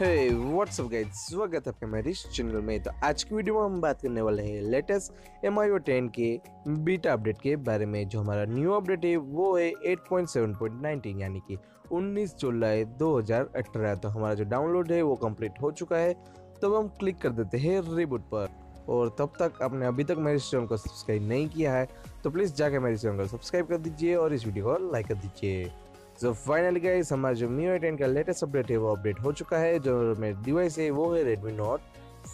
हे WhatsApp guys, स्वागत है आपके मेरे इस चैनल में। तो आज की वीडियो में हम बात करने वाले हैं लेटेस्ट MiUi 10 के बीटा अपडेट के बारे में। जो हमारा न्यू अपडेट है वो है 8.7.19 यानी कि 19 जुलाई 2018। तो हमारा जो डाउनलोड है वो कंप्लीट हो चुका है। तो हम क्लिक कर देते हैं रिबूट पर। और तब तक आपने अभी तक मेरे चैनल को सब्सक्राइब नहीं किया है तो प्लीज़ जाकर मेरे चैनल को सब्सक्राइब कर दीजिए और इस वीडियो को लाइक कर दीजिए। तो फाइनली गाइस, हमारा जो MiUi 10 का लेटेस्ट अपडेट है वो अपडेट हो चुका है। जो मेरे डिवाइस है वो है Redmi Note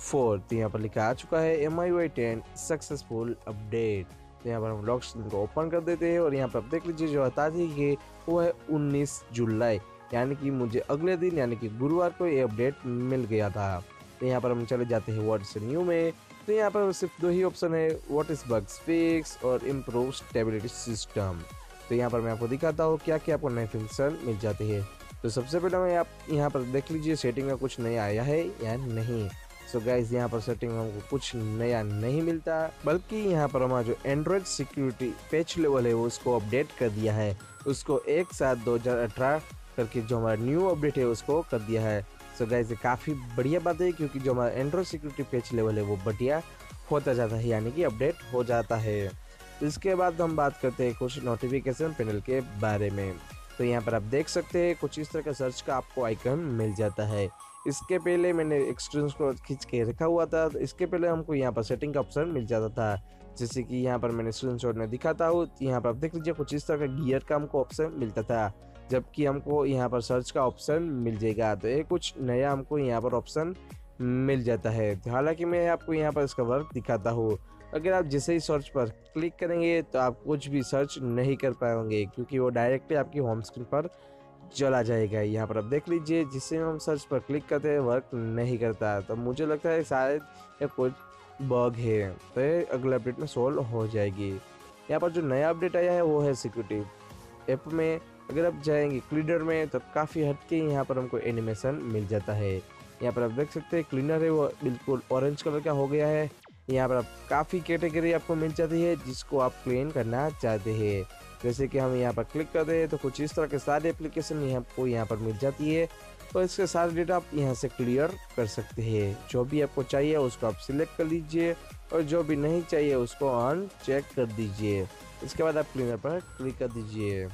4। तो यहाँ पर लिखा आ चुका है MiUi 10 सक्सेसफुल अपडेट। तो यहाँ पर हम लॉक स्क्रीन को ओपन कर देते हैं और यहाँ पर आप देख लीजिए जो बताती है वो है 19 जुलाई, यानी कि मुझे अगले दिन यानी कि गुरुवार को ये अपडेट मिल गया था। तो यहाँ पर हम चले जाते हैं व्हाट्स न्यू में। तो यहाँ पर सिर्फ दो ही ऑप्शन है, व्हाट इज बग्स फिक्स और इम्प्रूव स्टेबिलिटी सिस्टम। तो यहाँ पर मैं आपको दिखाता हूँ क्या क्या आपको नए फंक्शन मिल जाते हैं। तो सबसे पहले मैं आप यहाँ पर देख लीजिए सेटिंग में कुछ नया आया है या नहीं। सो गाइस, यहाँ पर सेटिंग में हमको कुछ नया नहीं मिलता, बल्कि यहाँ पर हमारा जो एंड्रॉयड सिक्योरिटी पैच लेवल है वो उसको अपडेट कर दिया है। उसको 1/7/2018 करके जो हमारा न्यू अपडेट है उसको कर दिया है। सो गाइस, ये काफ़ी बढ़िया बात है क्योंकि जो हमारा एंड्रॉयड सिक्योरिटी पैच लेवल है वो बढ़िया होता जाता है, यानी कि अपडेट हो जाता है। इसके बाद हम बात करते हैं कुछ नोटिफिकेशन पैनल के बारे में। तो यहाँ पर आप देख सकते हैं कुछ इस तरह का सर्च का आपको आइकन मिल जाता है। इसके पहले मैंने एक स्क्रीनशॉट खींच के रखा हुआ था। तो इसके पहले हमको यहाँ पर सेटिंग का ऑप्शन मिल जाता था, जैसे कि यहाँ पर मैंने स्क्रीनशॉट में दिखाता हूँ। यहाँ पर आप देख लीजिए कुछ इस तरह का गियर का हमको ऑप्शन मिलता था, जबकि हमको यहाँ पर सर्च का ऑप्शन मिल जाएगा। तो ये कुछ नया हमको यहाँ पर ऑप्शन मिल जाता है। हालांकि मैं आपको यहाँ पर इसका वर्क दिखाता हूँ। अगर आप जैसे ही सर्च पर क्लिक करेंगे तो आप कुछ भी सर्च नहीं कर पाएंगे, क्योंकि वो डायरेक्टली आपकी होम स्क्रीन पर चला जाएगा। यहाँ पर आप देख लीजिए जिससे हम सर्च पर क्लिक करते हैं वर्क नहीं करता। तो मुझे लगता है शायद ये कुछ बग है, तो ये अगले अपडेट में सोल्व हो जाएगी। यहाँ पर जो नया अपडेट आया है वो है सिक्योरिटी ऐप में। अगर आप जाएंगे क्लीनर में तो काफ़ी हटके यहाँ पर हमको एनिमेशन मिल जाता है। यहाँ पर आप देख सकते हैं क्लीनर है वो बिल्कुल ऑरेंज कलर का हो गया है। यहाँ पर आप काफ़ी कैटेगरी आपको मिल जाती है जिसको आप क्लीन करना चाहते हैं। जैसे कि हम यहाँ पर क्लिक करते हैं तो कुछ इस तरह के सारे एप्लीकेशन आपको यहाँ पर मिल जाती है। तो इसके सारे डेटा आप यहाँ से क्लियर कर सकते हैं। जो भी आपको चाहिए उसको आप सिलेक्ट कर लीजिए और जो भी नहीं चाहिए उसको अनचेक कर दीजिए। इसके बाद आप क्लीनर पर क्लिक कर दीजिए।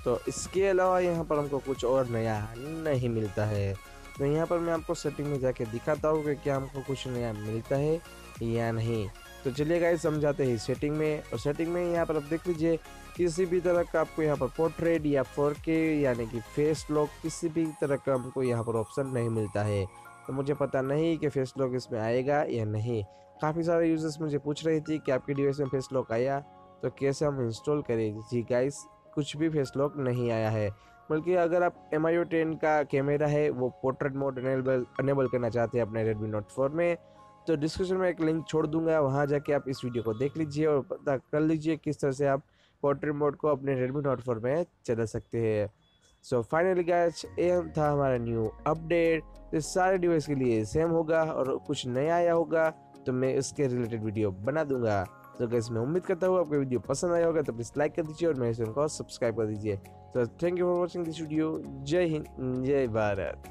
तो इसके अलावा यहाँ पर हमको कुछ और नया नहीं मिलता है। तो यहाँ पर मैं आपको सेटिंग में जाके दिखाता हूँ कि क्या हमको कुछ नया मिलता है या नहीं। तो चलिए गाइस, समझाते हैं सेटिंग में। और सेटिंग में यहाँ पर आप देख लीजिए किसी भी तरह का आपको यहाँ पर पोर्ट्रेट या 4K यानी कि फेस लॉक किसी भी तरह का हमको यहाँ पर ऑप्शन नहीं मिलता है। तो मुझे पता नहीं कि फेस लॉक इसमें आएगा या नहीं। काफ़ी सारे यूजर्स मुझे पूछ रहे थे कि आपके डिवाइस में फेस लॉक आया तो कैसे हम इंस्टॉल करें। जी गाइस, कुछ भी फेस लॉक नहीं आया है, बल्कि अगर आप MiUi 10 का कैमरा है वो पोर्ट्रेट मोड अनेबल करना चाहते हैं अपने Redmi Note 4 में, तो डिस्क्रिप्शन में एक लिंक छोड़ दूंगा, वहां जाके आप इस वीडियो को देख लीजिए और पता कर लीजिए किस तरह से आप पोर्ट्रेट मोड को अपने Redmi Note 4 में चला सकते हैं। सो फाइनली गाइस, ये था हमारा न्यू अपडेट। इस सारे डिवाइस के लिए सेम होगा और कुछ नया आया होगा तो मैं इसके रिलेटेड वीडियो बना दूंगा। तो गाइस, मैं उम्मीद करता हूँ आपको वीडियो पसंद आया होगा, तो प्लीज़ लाइक कर दीजिए और मेरे चैनल को सब्सक्राइब कर दीजिए। तो thank you for watching this video. जय हिंद, जय भारत।